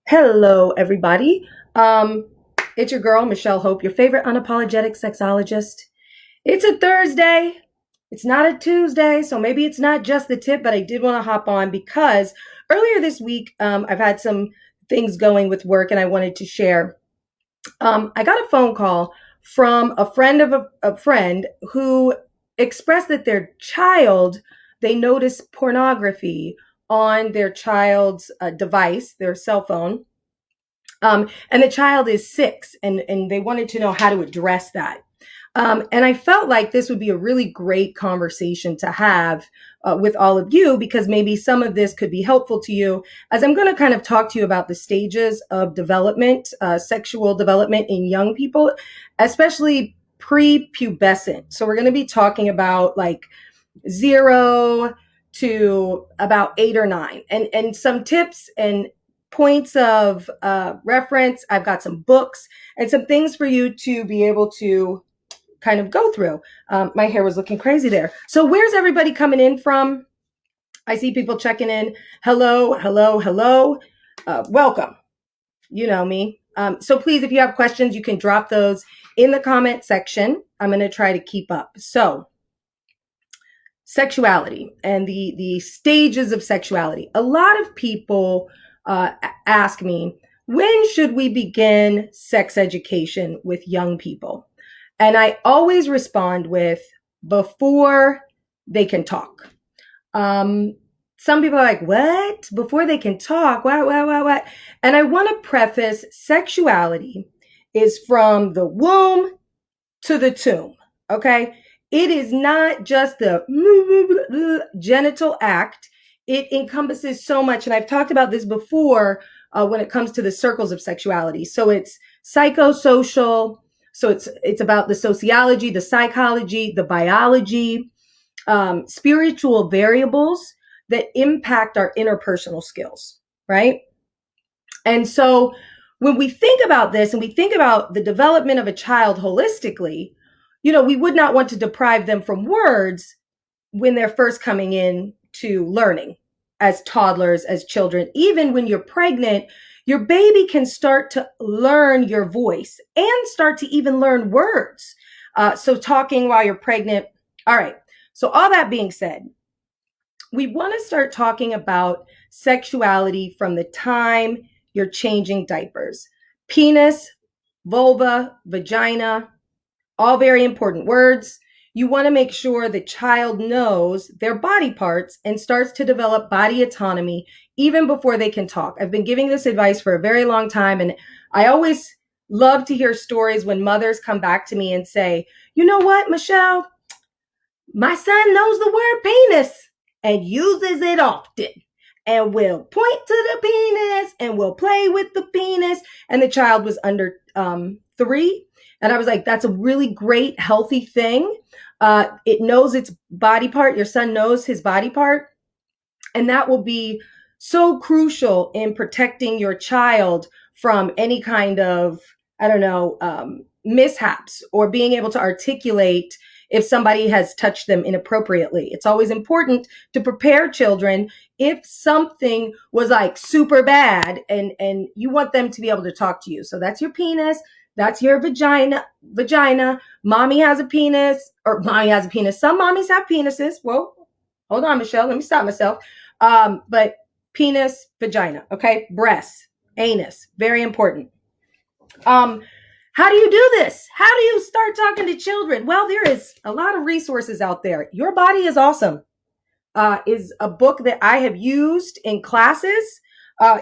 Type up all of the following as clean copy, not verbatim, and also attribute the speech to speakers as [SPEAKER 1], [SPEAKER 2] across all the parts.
[SPEAKER 1] Hello, everybody. It's your girl, Michelle Hope, your favorite unapologetic sexologist. It's a Thursday. It's not a Tuesday, so maybe it's not just the tip, but I did want to hop on because earlier this week, I've had some things going with work and I wanted to share. I got a phone call from a friend of a friend who expressed that their child, they noticed pornography on their child's device, their cell phone. And the child is 6, and they wanted to know how to address that. And I felt like this would be a really great conversation to have with all of you, because maybe some of this could be helpful to you, as I'm going to kind of talk to you about the stages of development, sexual development in young people, especially prepubescent. So we're going to be talking about like 0 to about 8 or 9, and some tips and points of reference. I've got some books and some things for you to be able to kind of go through. My hair was looking crazy there. So where's everybody coming in from? I see people checking in. Hello, hello, hello. Welcome. You know me. So please, if you have questions, you can drop those in the comment section. I'm going to try to keep up. So sexuality and the stages of sexuality. A lot of people ask me, when should we begin sex education with young people? And I always respond with, before they can talk. Some people are like, what? Before they can talk? What? And I want to preface, sexuality is from the womb to the tomb, okay? It is not just the genital act. It encompasses so much. And I've talked about this before when it comes to the circles of sexuality. So it's psychosocial. So it's about the sociology, the psychology, the biology, spiritual variables that impact our interpersonal skills, right? And so when we think about this and we think about the development of a child holistically, we would not want to deprive them from words when they're first coming in to learning as toddlers, as children. Even when you're pregnant, your baby can start to learn your voice and start to even learn words. So talking while you're pregnant. All right. So all that being said, we want to start talking about sexuality from the time you're changing diapers. Penis, vulva, vagina, all very important words. You want to make sure the child knows their body parts and starts to develop body autonomy even before they can talk. I've been giving this advice for a very long time, and I always love to hear stories when mothers come back to me and say, you know what, Michelle, my son knows the word penis and uses it often and will point to the penis and will play with the penis. And the child was under 3. And I was like, that's a really great, healthy thing. It knows its body part. Your son knows his body part. And that will be so crucial in protecting your child from any kind of, mishaps, or being able to articulate if somebody has touched them inappropriately. It's always important to prepare children if something was like super bad, and you want them to be able to talk to you. So that's your penis. That's your vagina. Mommy has a penis, or mommy has a penis. Some mommies have penises. Whoa, hold on, Michelle. Let me stop myself. But penis, vagina, okay? Breasts, anus, very important. How do you do this? How do you start talking to children? Well, there is a lot of resources out there. Your Body is Awesome is a book that I have used in classes,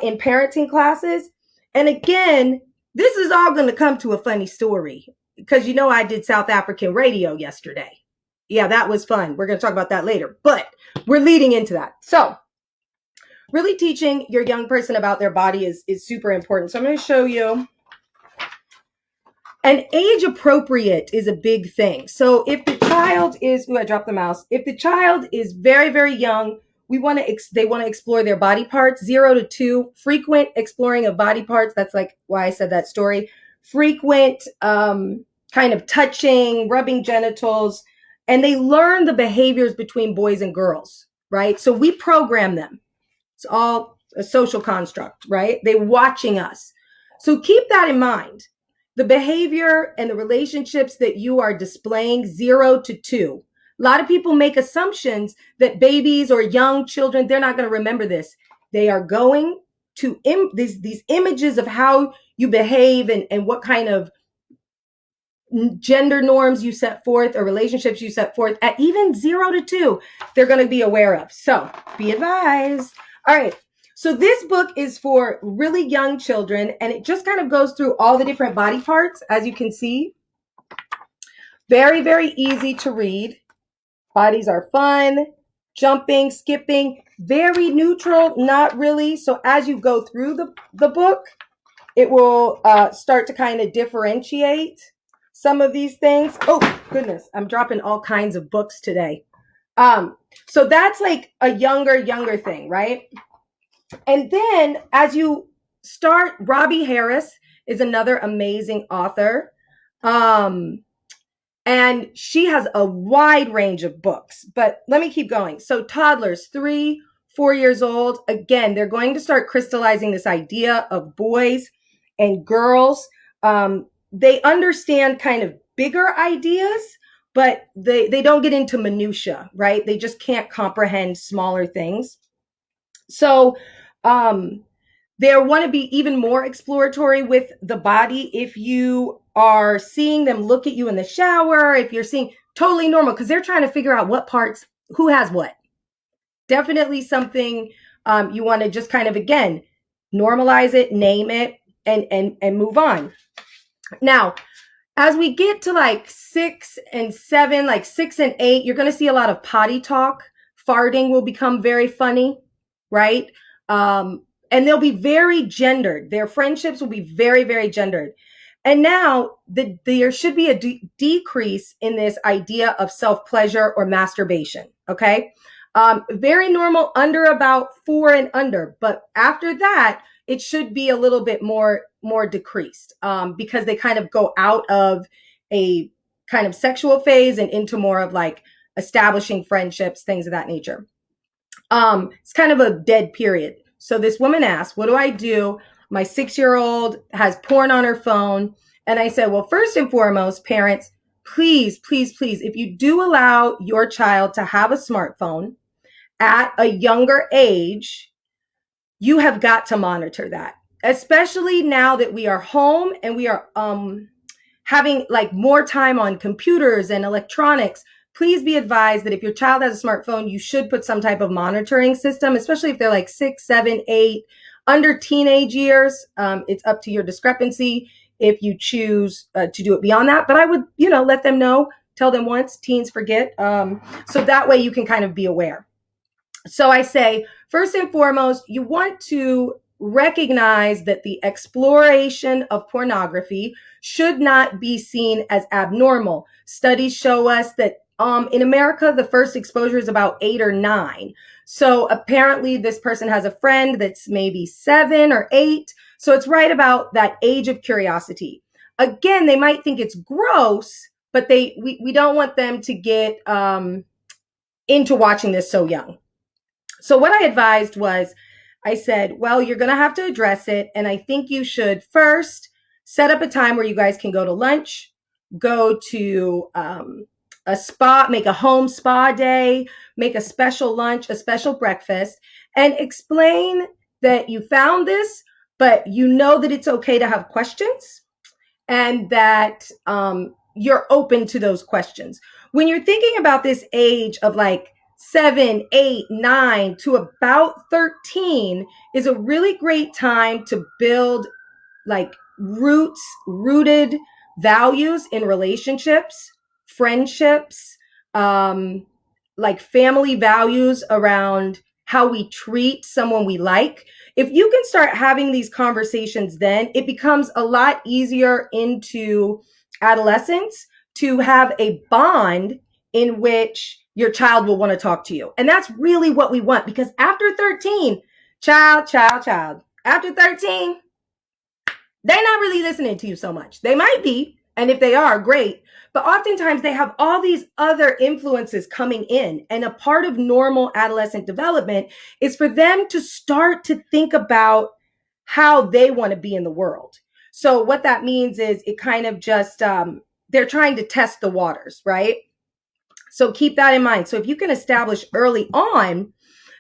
[SPEAKER 1] in parenting classes. And again, this is all going to come to a funny story, because I did South African radio yesterday. Yeah, that was fun. We're going to talk about that later, but we're leading into that. So really teaching your young person about their body is super important. So I'm going to show you. And age appropriate is a big thing. So if the child is, I dropped the mouse. If the child is very, very young, they want to explore their body parts. 0 to 2, frequent exploring of body parts. That's like why I said that story. Frequent kind of touching, rubbing genitals, and they learn the behaviors between boys and girls. right? So we program them. It's all a social construct, right? They're watching us. So keep that in mind. The behavior and the relationships that you are displaying 0 to 2. A lot of people make assumptions that babies or young children, they're not going to remember this. They are going to these images of how you behave and what kind of gender norms you set forth or relationships you set forth at even 0 to 2, they're going to be aware of. So be advised. All right. So this book is for really young children, and it just kind of goes through all the different body parts, as you can see. Very, very easy to read. Bodies are fun, jumping, skipping, very neutral, not really. So as you go through the book, it will start to kind of differentiate some of these things. Oh, goodness, I'm dropping all kinds of books today. So that's like a younger thing, right? And then as you start, Robbie Harris is another amazing author. And she has a wide range of books, but let me keep going. So toddlers, 3, 4 years old, again, they're going to start crystallizing this idea of boys and girls. They understand kind of bigger ideas, but they don't get into minutia, right? They just can't comprehend smaller things. So they want to be even more exploratory with the body. If you are seeing them look at you in the shower, if you're seeing totally normal, because they're trying to figure out what parts, who has what. Definitely something you want to just kind of, again, normalize it, name it, and move on. Now, as we get to like 6 and 7, like 6 and 8, you're going to see a lot of potty talk. Farting will become very funny, right? And they'll be very gendered. Their friendships will be very, very gendered. And now there should be a decrease in this idea of self-pleasure or masturbation, okay? Very normal under about 4 and under. But after that, it should be a little bit more decreased because they kind of go out of a kind of sexual phase and into more of like establishing friendships, things of that nature. It's kind of a dead period. So this woman asked, what do I do? My 6-year-old has porn on her phone. And I said, well, first and foremost, parents, please, please, please, if you do allow your child to have a smartphone at a younger age, you have got to monitor that, especially now that we are home and we are having like more time on computers and electronics. Please be advised that if your child has a smartphone, you should put some type of monitoring system, especially if they're like 6, 7, 8, under teenage years. It's up to your discrepancy if you choose to do it beyond that. But I would, let them know, tell them once, teens forget. So that way you can kind of be aware. So I say, first and foremost, you want to recognize that the exploration of pornography should not be seen as abnormal. Studies show us that in America, the first exposure is about 8 or 9. So apparently this person has a friend that's maybe 7 or 8. So it's right about that age of curiosity. Again, they might think it's gross, but we don't want them to get into watching this so young. So what I advised was, I said, well, you're going to have to address it. And I think you should first set up a time where you guys can go to lunch, go to a spa, make a home spa day, make a special lunch, a special breakfast, and explain that you found this, but you know that it's okay to have questions and that you're open to those questions. When you're thinking about this age of like 7, 8, 9 to about 13 is a really great time to build like rooted values in relationships, friendships, like family values around how we treat someone we like. If you can start having these conversations, then it becomes a lot easier into adolescence to have a bond in which your child will want to talk to you. And that's really what we want, because after 13, child, after 13, they're not really listening to you so much. They might be And if they are, great. But oftentimes they have all these other influences coming in. And a part of normal adolescent development is for them to start to think about how they want to be in the world. So what that means is it kind of just, they're trying to test the waters, right? So keep that in mind. So if you can establish early on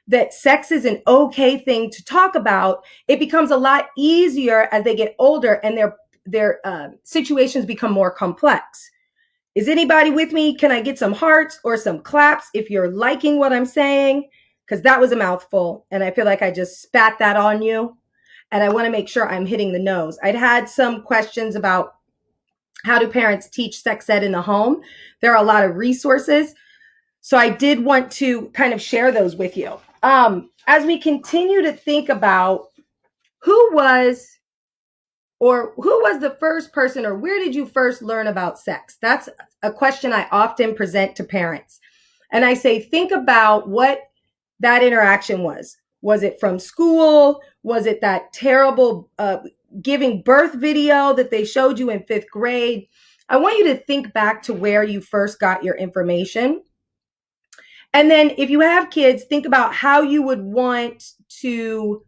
[SPEAKER 1] that sex is an okay thing to talk about, it becomes a lot easier as they get older and their situations become more complex. Is anybody with me? Can I get some hearts or some claps if you're liking what I'm saying? Because that was a mouthful, and I feel like I just spat that on you. And I want to make sure I'm hitting the nose. I'd had some questions about how do parents teach sex ed in the home. There are a lot of resources. So I did want to kind of share those with you. As we continue to think about who was the first person, or where did you first learn about sex? That's a question I often present to parents. And I say, think about what that interaction was. Was it from school? Was it that terrible giving birth video that they showed you in 5th grade? I want you to think back to where you first got your information. And then if you have kids, think about how you would want to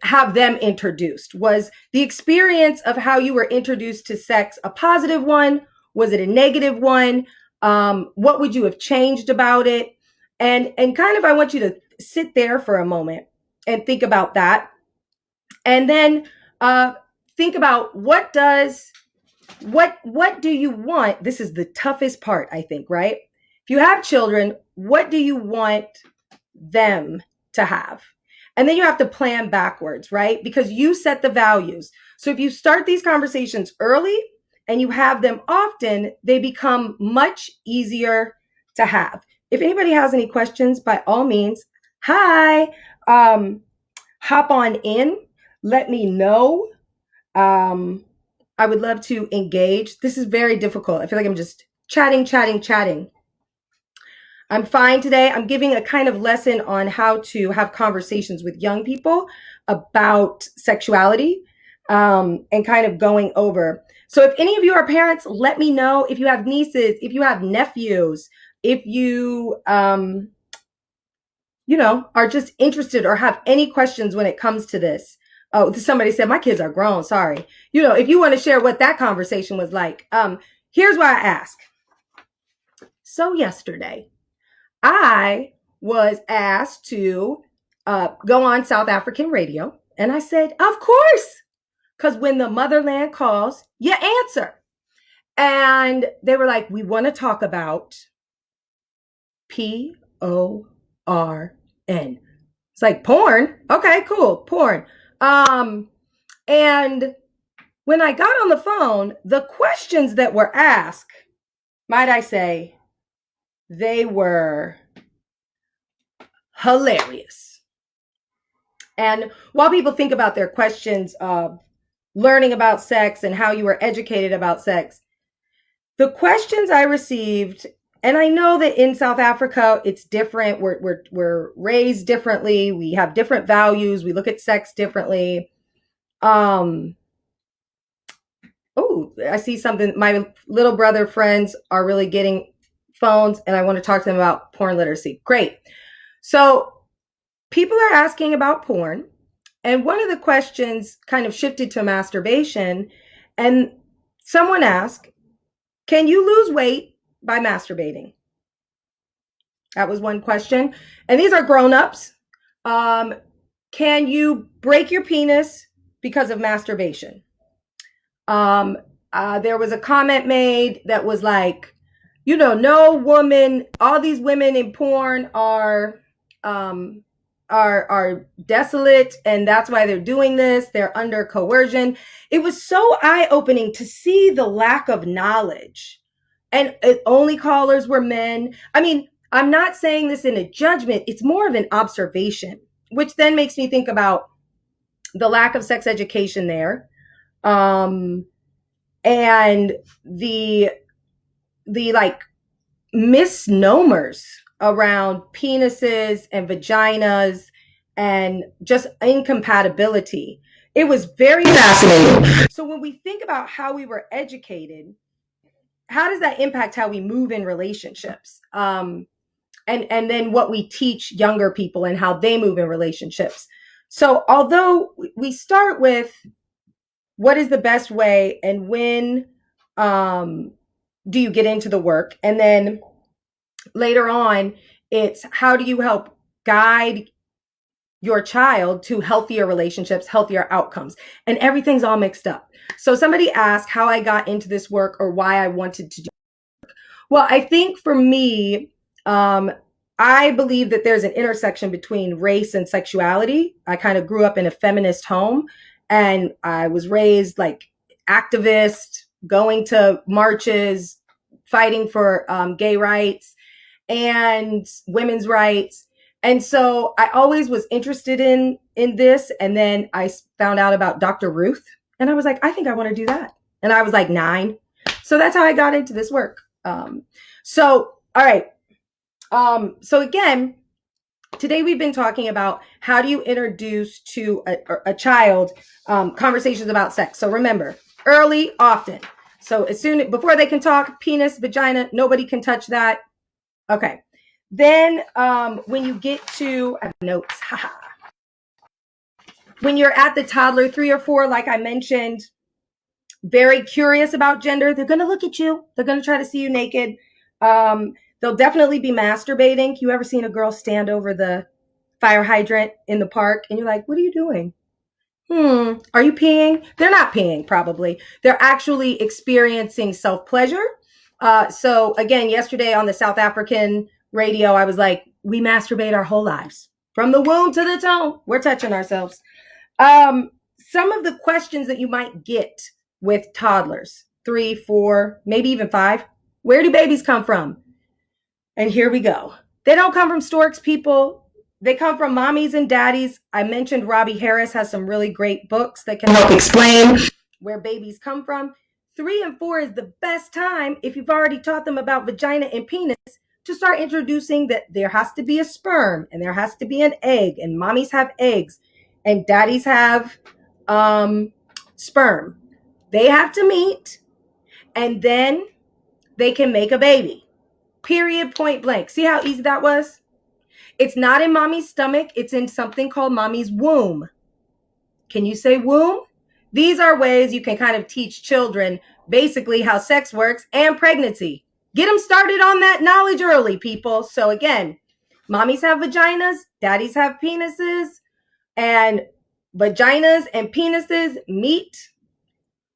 [SPEAKER 1] have them introduced. Was the experience of how you were introduced to sex a positive one? Was it a negative one? What would you have changed about it? And kind of, I want you to sit there for a moment and think about that. And then think about what do you want? This is the toughest part, I think, right? If you have children, what do you want them to have? And then you have to plan backwards, right? Because you set the values. So if you start these conversations early and you have them often, they become much easier to have. If anybody has any questions, by all means, hop on in. Let me know. I would love to engage. This is very difficult. I feel like I'm just chatting. I'm fine today. I'm giving a kind of lesson on how to have conversations with young people about sexuality, and kind of going over. So if any of you are parents, let me know. If you have nieces, if you have nephews, if you, are just interested or have any questions when it comes to this. Oh, somebody said my kids are grown. Sorry. If you want to share what that conversation was like, here's why I ask. So yesterday, I was asked to go on South African radio. And I said, of course, because when the motherland calls, you answer. And they were like, we want to talk about PORN. It's like porn. Okay, cool. Porn. And when I got on the phone, the questions that were asked, might I say, they were hilarious. And while people think about their questions of learning about sex and how you were educated about sex, the questions I received, and I know that in South Africa, it's different. We're raised differently. We have different values. We look at sex differently. Oh, I see something. My little brother friends are really getting phones, and I want to talk to them about porn literacy. Great. So people are asking about porn, and one of the questions kind of shifted to masturbation, and someone asked, can you lose weight by masturbating? That was one question. And these are grown-ups. Can you break your penis because of masturbation? There was a comment made that was like, no woman, all these women in porn are desolate, and that's why they're doing this. They're under coercion. It was so eye-opening to see the lack of knowledge. And only callers were men. I mean, I'm not saying this in a judgment. It's more of an observation, which then makes me think about the lack of sex education there. And the like misnomers around penises and vaginas and just incompatibility. It was very fascinating. So when we think about how we were educated, how does that impact how we move in relationships? And then what we teach younger people and how they move in relationships. So although we start with what is the best way and when do you get into the work, and then later on it's how do you help guide your child to healthier relationships, healthier outcomes, and everything's all mixed up. So somebody asked how I got into this work or why I wanted to do. Well, I think for me, I believe that there's an intersection between race and sexuality. I kind of grew up in a feminist home, and I was raised like activist, going to marches, fighting for gay rights and women's rights. And so I always was interested in this. And then I found out about Dr. Ruth, and I was like, I think I want to do that. And I was like 9. So that's how I got into this work. So, all right. So again, today we've been talking about how do you introduce to a child conversations about sex. So remember, early, often. So as soon before they can talk, penis, vagina, nobody can touch that. Okay. Then when you get to, I have notes, when you're at the toddler, 3 or 4, like I mentioned, very curious about gender, they're going to look at you. They're going to try to see you naked. They'll definitely be masturbating. You ever seen a girl stand over the fire hydrant in the park and you're like, what are you doing? Are you peeing? They're not peeing, probably. They're actually experiencing self-pleasure. So again, yesterday on the South African radio, I was like, we masturbate our whole lives. From the womb to the toe, we're touching ourselves. Some of the questions that you might get with toddlers, 3, 4, maybe even 5. Where do babies come from? And here we go. They don't come from storks, people. They come from mommies and daddies. I mentioned Robbie Harris has some really great books that can help explain where babies come from. 3 and 4 is the best time, if you've already taught them about vagina and penis, to start introducing that there has to be a sperm and there has to be an egg, and mommies have eggs and daddies have sperm. They have to meet, and then they can make a baby. Period, point blank. See how easy that was? It's not in mommy's stomach. It's in something called mommy's womb. Can you say womb? These are ways you can kind of teach children basically how sex works and pregnancy. Get them started on that knowledge early, people. So again, mommies have vaginas, daddies have penises, and vaginas and penises meet.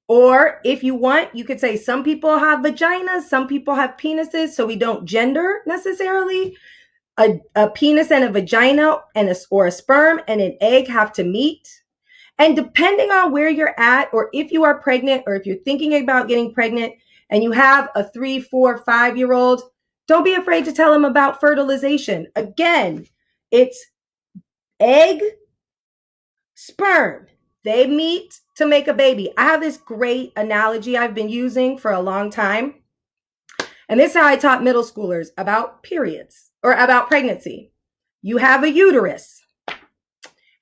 [SPEAKER 1] Or if you want, you could say some people have vaginas, some people have penises, so we don't gender necessarily. A penis and a vagina and or a sperm and an egg have to meet. And depending on where you're at, or if you are pregnant, or if you're thinking about getting pregnant and you have a 3, 4, 5-year-old, don't be afraid to tell them about fertilization. Again, it's egg, sperm. They meet to make a baby. I have this great analogy I've been using for a long time. And this is how I taught middle schoolers about periods or about pregnancy. You have a uterus.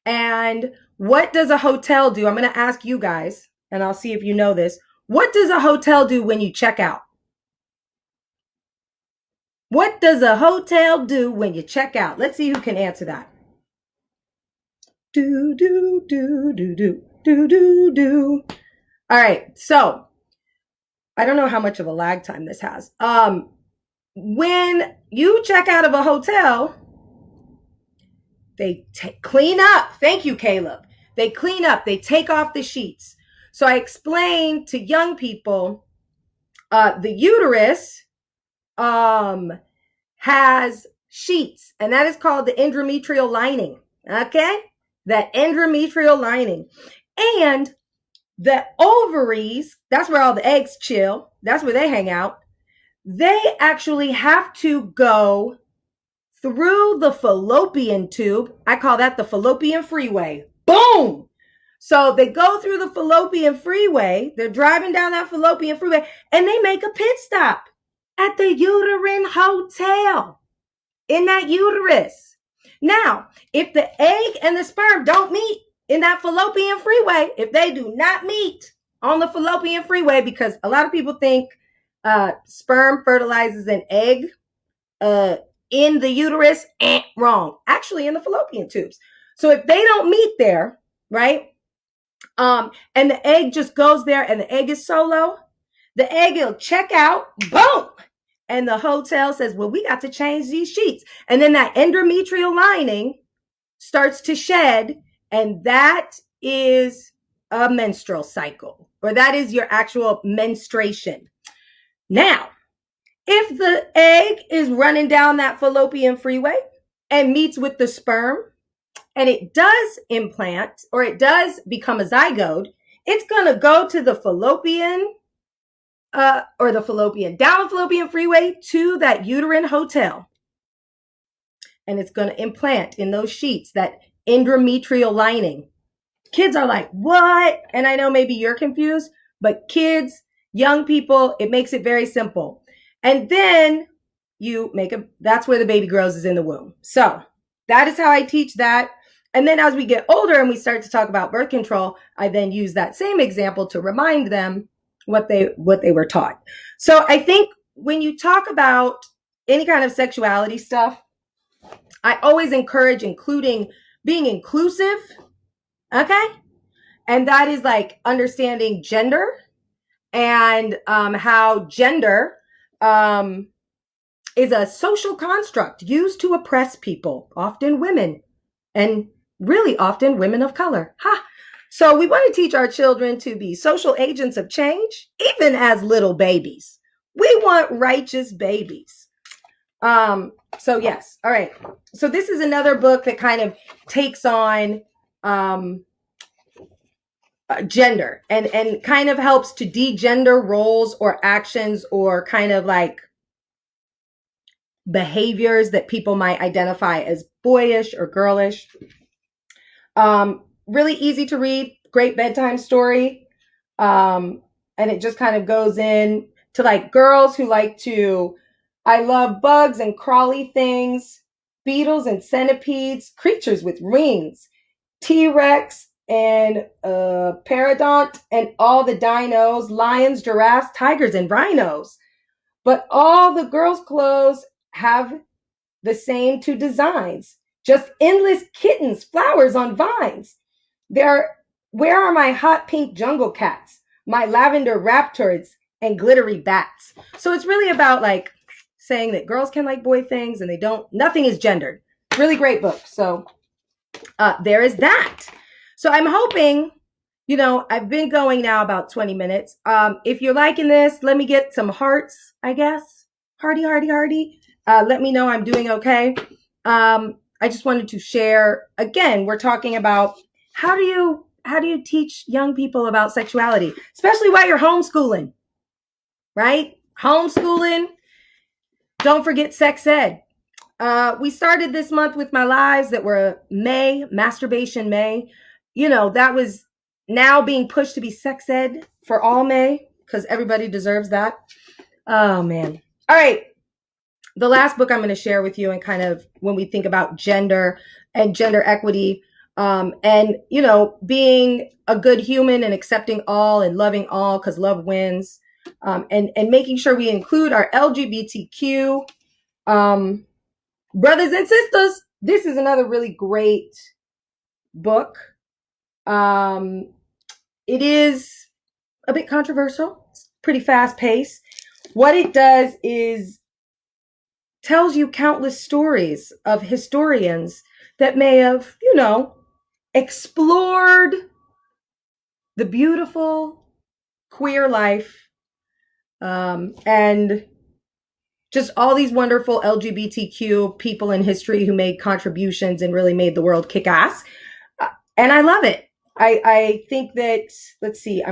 [SPEAKER 1] And what does a hotel do? I'm going to ask you guys, and I'll see if you know this. What does a hotel do when you check out? What does a hotel do when you check out? Let's see who can answer that. Do, do, do, do, do, do, do, do. All right. So I don't know how much of a lag time this has. When you check out of a hotel, they clean up. Thank you, Caleb. They clean up. They take off the sheets. So I explained to young people, the uterus has sheets, and that is called the endometrial lining. Okay? That endometrial lining. And the ovaries, that's where all the eggs chill. That's where they hang out. They actually have to go through the fallopian tube. I call that the fallopian freeway. Boom! So they go through the fallopian freeway. They're driving down that fallopian freeway, and they make a pit stop at the uterine hotel in that uterus. Now, if the egg and the sperm don't meet in that fallopian freeway, if they do not meet on the fallopian freeway, because a lot of people think sperm fertilizes an egg in the uterus. Wrong. Actually, in the fallopian tubes. So if they don't meet there, right? And the egg just goes there and the egg is solo, the egg will check out, boom. And the hotel says, well, we got to change these sheets. And then that endometrial lining starts to shed. And that is a menstrual cycle, or that is your actual menstruation. Now, if the egg is running down that fallopian freeway and meets with the sperm, and it does implant, or it does become a zygote, it's going to go to the fallopian, down the fallopian freeway to that uterine hotel. And it's going to implant in those sheets, that endometrial lining. Kids are like, what? And I know maybe you're confused, but kids, young people, it makes it very simple. And then that's where the baby grows, is in the womb. So that is how I teach that. And then as we get older and we start to talk about birth control, I then use that same example to remind them what they were taught. So I think when you talk about any kind of sexuality stuff, I always encourage being inclusive. Okay. And that is like understanding gender and how gender is a social construct used to oppress people, often women, and really often women of color. So we want to teach our children to be social agents of change, even as little babies. We want righteous babies. So yes. All right. So this is another book that kind of takes on gender and kind of helps to degender roles or actions or kind of like behaviors that people might identify as boyish or girlish. Really easy to read, great bedtime story. And it just kind of goes in to like girls who like to, I love bugs and crawly things, beetles and centipedes, creatures with wings, T-Rex and paradont and all the dinos, lions, giraffes, tigers, and rhinos. But all the girls' clothes have the same two designs, just endless kittens, flowers on vines. Where are my hot pink jungle cats, my lavender raptors, and glittery bats? So it's really about like saying that girls can like boy things and nothing is gendered. Really great book. So there is that. So I'm hoping, I've been going now about 20 minutes. If you're liking this, let me get some hearts, I guess. Hearty. Let me know I'm doing okay. I just wanted to share, again, we're talking about how do you teach young people about sexuality, especially while you're homeschooling, right? Homeschooling. Don't forget sex ed. We started this month with my lives that were Masturbation May. That was now being pushed to be sex ed for all May because everybody deserves that. Oh, man. All right. The last book I'm going to share with you, and kind of when we think about gender and gender equity, and, being a good human and accepting all and loving all because love wins, and making sure we include our LGBTQ brothers and sisters. This is another really great book. It is a bit controversial. It's pretty fast paced. What it does is tells you countless stories of historians that may have, explored the beautiful queer life, and just all these wonderful LGBTQ people in history who made contributions and really made the world kick ass. And I love it. I think that, let's see,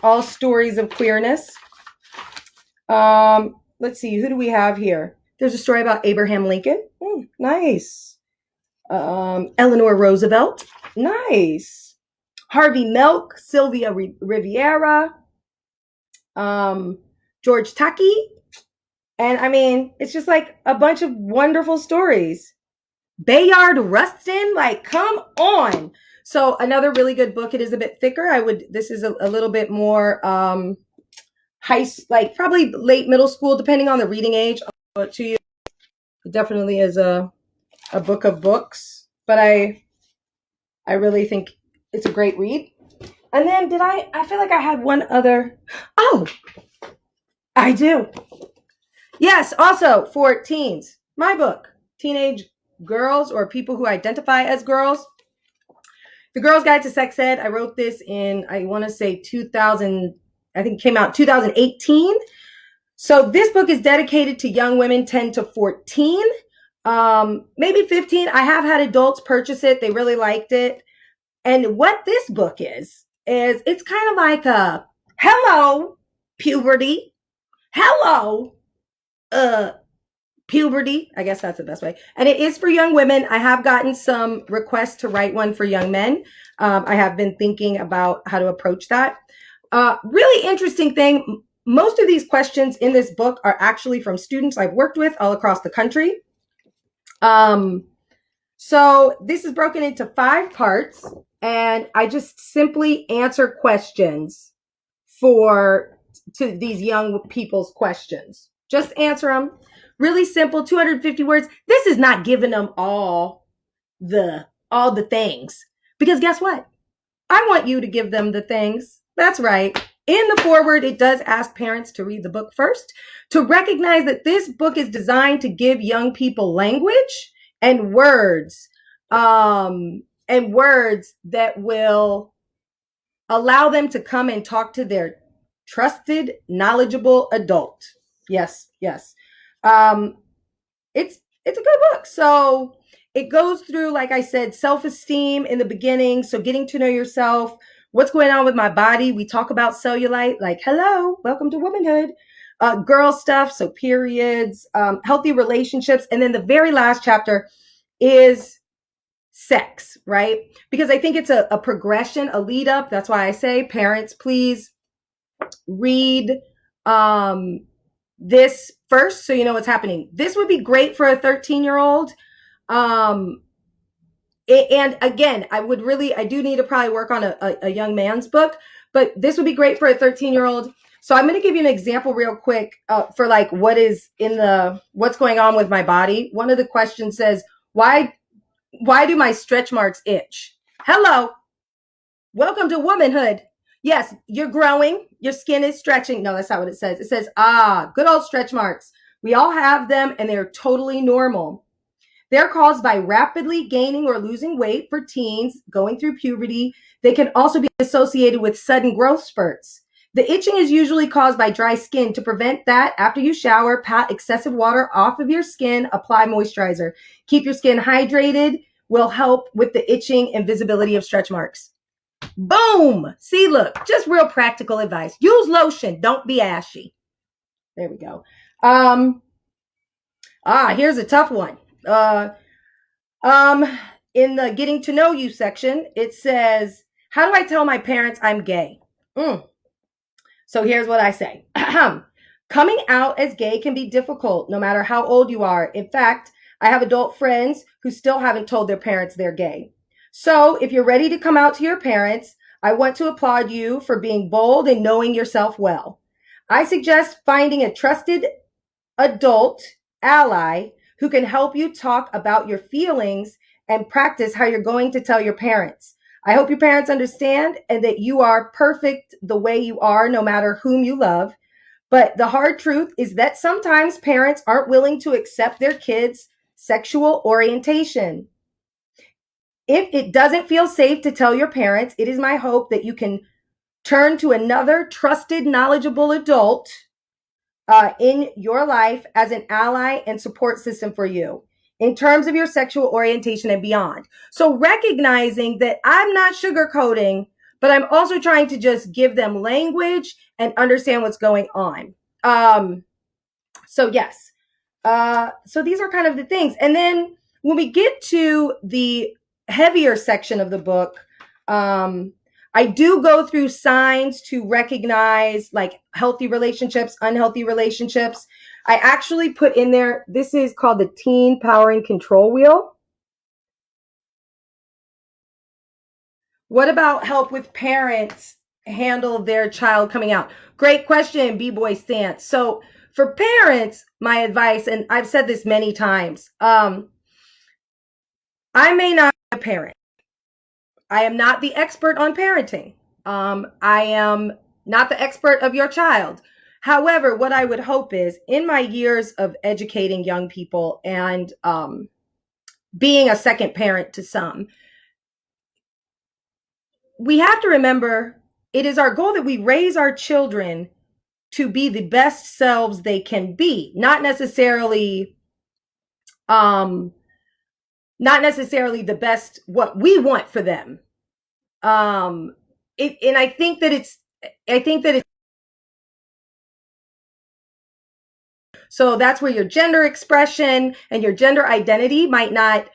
[SPEAKER 1] all stories of queerness. Let's see, who do we have here? There's a story about Abraham Lincoln. Nice. Eleanor Roosevelt. Nice. Harvey Milk, Sylvia Riviera, George Takei. And it's just like a bunch of wonderful stories. Bayard Rustin, like, come on. So another really good book. It is a bit thicker. This is a little bit more like probably late middle school, depending on the reading age. I'll to you. It definitely is a book of books, but I really think it's a great read. And then I feel like I had one other. Oh, I do. Yes, also for teens, my book, Teenage Girls or People Who Identify as Girls. The Girl's Guide to Sex Ed. I wrote this in, I want to say 2000, I think it came out 2018. So this book is dedicated to young women 10 to 14, maybe 15. I have had adults purchase it. They really liked it. And what this book is it's kind of like a hello, puberty. Hello, puberty. I guess that's the best way. And it is for young women. I have gotten some requests to write one for young men. I have been thinking about how to approach that. Really interesting thing. Most of these questions in this book are actually from students I've worked with all across the country. So this is broken into 5 parts, and I just simply answer questions to these young people's questions. Just answer them. Really simple, 250 words. This is not giving them all the things, because guess what? I want you to give them the things. That's right. In the foreword, it does ask parents to read the book first, to recognize that this book is designed to give young people language and words that will allow them to come and talk to their trusted, knowledgeable adult. Yes, yes. It's a good book. So it goes through, like I said, self-esteem in the beginning. So getting to know yourself, what's going on with my body. We talk about cellulite, like, hello, welcome to womanhood. Girl stuff, so periods, healthy relationships. And then the very last chapter is sex, right? Because I think it's a progression, a lead up. That's why I say, parents, please read this first so you know what's happening. This would be great for a 13-year-old. And again, I do need to probably work on a young man's book, but this would be great for a 13-year-old. So I'm going to give you an example real quick for like what's going on with my body. One of the questions says, why do my stretch marks itch? Hello, welcome to womanhood. Yes, you're growing. Your skin is stretching. No, that's not what it says. It says, good old stretch marks. We all have them and they're totally normal. They're caused by rapidly gaining or losing weight for teens going through puberty. They can also be associated with sudden growth spurts. The itching is usually caused by dry skin. To prevent that, after you shower, pat excessive water off of your skin, apply moisturizer. Keep your skin hydrated will help with the itching and visibility of stretch marks. Boom! See, look, just real practical advice. Use lotion. Don't be ashy. There we go. Here's a tough one. In the getting to know you section, it says, how do I tell my parents I'm gay? So here's what I say. Coming out as gay can be difficult no matter how old you are. In fact, I have adult friends who still haven't told their parents they're gay. So if you're ready to come out to your parents, I want to applaud you for being bold and knowing yourself well. I suggest finding a trusted adult ally who can help you talk about your feelings and practice how you're going to tell your parents. I hope your parents understand and that you are perfect the way you are, no matter whom you love. But the hard truth is that sometimes parents aren't willing to accept their kids' sexual orientation. If it doesn't feel safe to tell your parents, it is my hope that you can turn to another trusted, knowledgeable adult in your life as an ally and support system for you in terms of your sexual orientation and beyond. So recognizing that I'm not sugarcoating, but I'm also trying to just give them language and understand what's going on. So yes. So these are kind of the things. And then when we get to the heavier section of the book, I do go through signs to recognize like healthy relationships, unhealthy relationships. I actually put in there, this is called the Teen Power and Control Wheel. What about help with parents handle their child coming out? Great question, B-Boy Stance. So for parents, my advice, and I've said this many times, I may not be a parent. I am not the expert on parenting. I am not the expert of your child. However, what I would hope is in my years of educating young people and being a second parent to some, we have to remember it is our goal that we raise our children to be the best selves they can be, um not necessarily the best what we want for them. And I think that it's so that's where your gender expression and your gender identity might not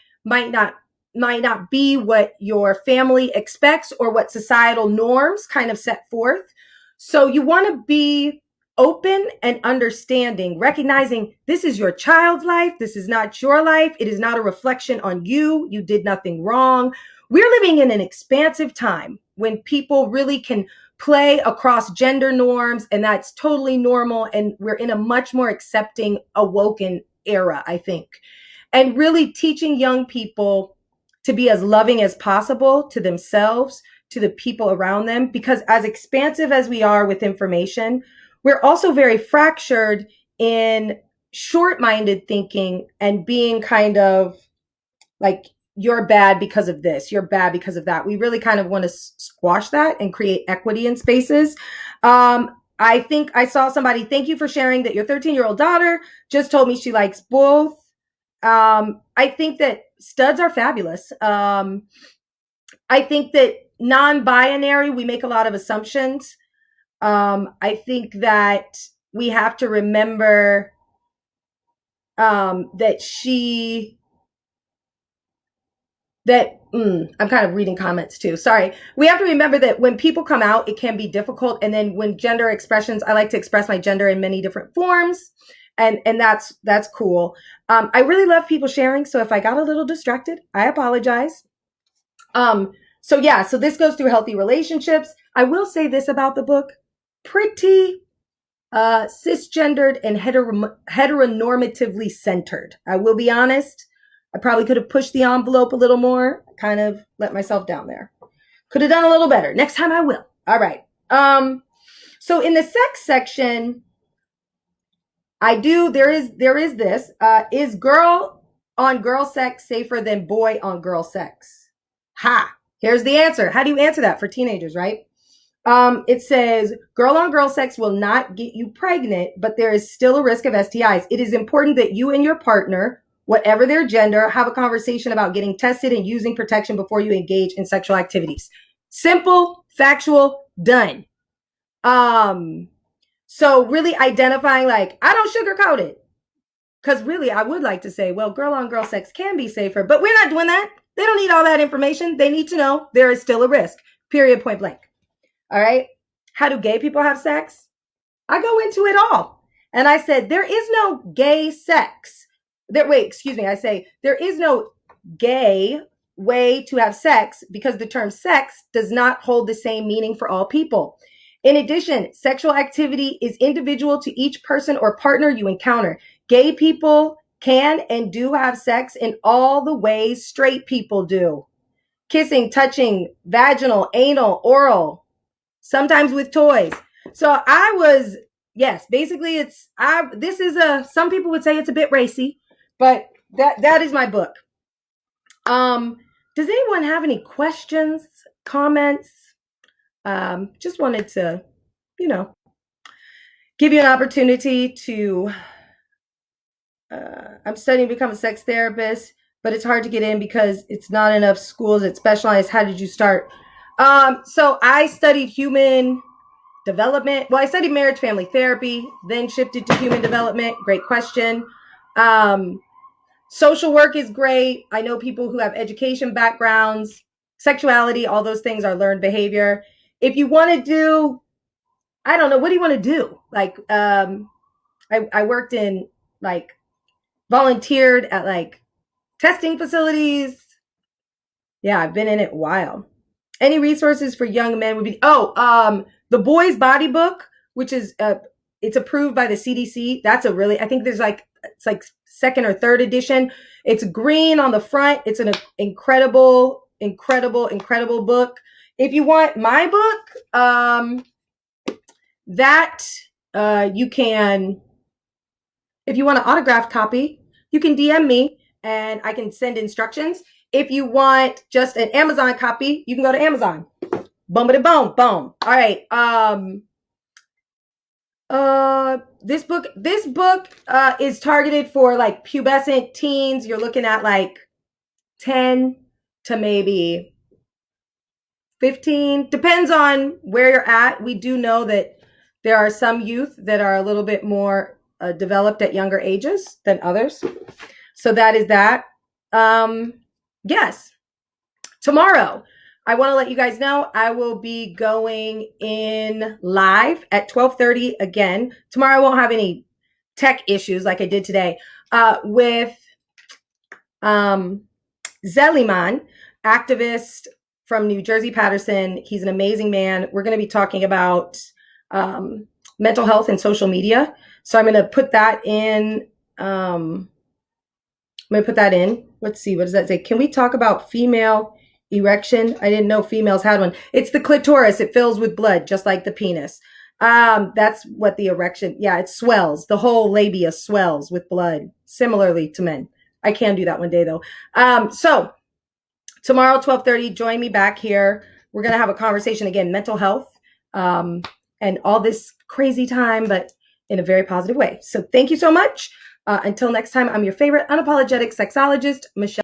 [SPEAKER 1] might not be what your family expects or what societal norms kind of set forth. So you want to be open and understanding, recognizing this is your child's life. This is not your life. It is not a reflection on you. You did nothing wrong. We're living in an expansive time when people really can play across gender norms, and that's totally normal. And we're in a much more accepting, awoken era, I think. And really teaching young people to be as loving as possible to themselves, to the people around them, because as expansive as we are with information, we're also very fractured in short minded thinking and being kind of like, you're bad because of this, you're bad because of that. We really kind of want to squash that and create equity in spaces. I think I saw somebody, thank you for sharing that your 13-year-old daughter just told me she likes both. I think that studs are fabulous. I think that non binary, we make a lot of assumptions. I think that we have to remember that she that I'm kind of reading comments too. Sorry. We have to remember that when people come out, it can be difficult. And then when gender expressions, I like to express my gender in many different forms. And that's cool. I really love people sharing. So if I got a little distracted, I apologize. So yeah, so this goes through healthy relationships. I will say this about the book. Pretty cisgendered and heteronormatively centered. I will be honest. I probably could have pushed the envelope a little more, kind of let myself down there. Could have done a little better. Next time I will. All right. So in the sex section, there is this. Is girl on girl sex safer than boy on girl sex? Ha! Here's the answer. How do you answer that for teenagers, right? It says girl on girl sex will not get you pregnant, but there is still a risk of STIs. It is important that you and your partner, whatever their gender, have a conversation about getting tested and using protection before you engage in sexual activities. Simple, factual, done. So really identifying, like, I don't sugarcoat it. Because really, I would like to say, well, girl on girl sex can be safer, but we're not doing that. They don't need all that information. They need to know there is still a risk, period, point blank. All right. How do gay people have sex? I go into it all. And I said, there is no gay sex. I say, there is no gay way to have sex because the term sex does not hold the same meaning for all people. In addition, sexual activity is individual to each person or partner you encounter. Gay people can and do have sex in all the ways straight people do. Kissing, touching, vaginal, anal, oral, sometimes with toys. So yes, basically some people would say it's a bit racy, but that is my book. Does anyone have any questions, comments? Just wanted to, give you an opportunity to, I'm studying to become a sex therapist, but it's hard to get in because it's not enough schools that specialize. How did you start? So I studied human development. Well, I studied marriage family therapy, then shifted to human development. Great question. Social work is great. I know people who have education backgrounds, sexuality, all those things are learned behavior. If you want to do, I don't know, what do you want to do? Like, I worked in, like, volunteered at, like, testing facilities. Yeah, I've been in it a while. Any resources for young men would be the Boy's Body Book, which is it's approved by the CDC. That's a really, I think there's like, it's like second or third edition. It's green on the front. It's an incredible book. If you want my book, that you can, if you want an autographed copy, you can DM me and I can send instructions. If you want just an Amazon copy, you can go to Amazon. Boom, boom, boom. All right. This book is targeted for like pubescent teens. You're looking at like 10 to maybe 15. Depends on where you're at. We do know that there are some youth that are a little bit more developed at younger ages than others. So that is that. Yes. Tomorrow, I want to let you guys know I will be going in live at 12:30 again. Tomorrow I won't have any tech issues like I did today with Zeliman, activist from New Jersey, Patterson. He's an amazing man. We're going to be talking about mental health and social media. So I'm going to put that in. Let's see. What does that say? Can we talk about female erection? I didn't know females had one. It's the clitoris. It fills with blood, just like the penis. That's what the erection. Yeah, it swells. The whole labia swells with blood, similarly to men. I can do that one day though. So tomorrow, 12:30, join me back here. We're going to have a conversation again, mental health, and all this crazy time, but in a very positive way. So thank you so much. Until next time, I'm your favorite unapologetic sexologist, Michelle.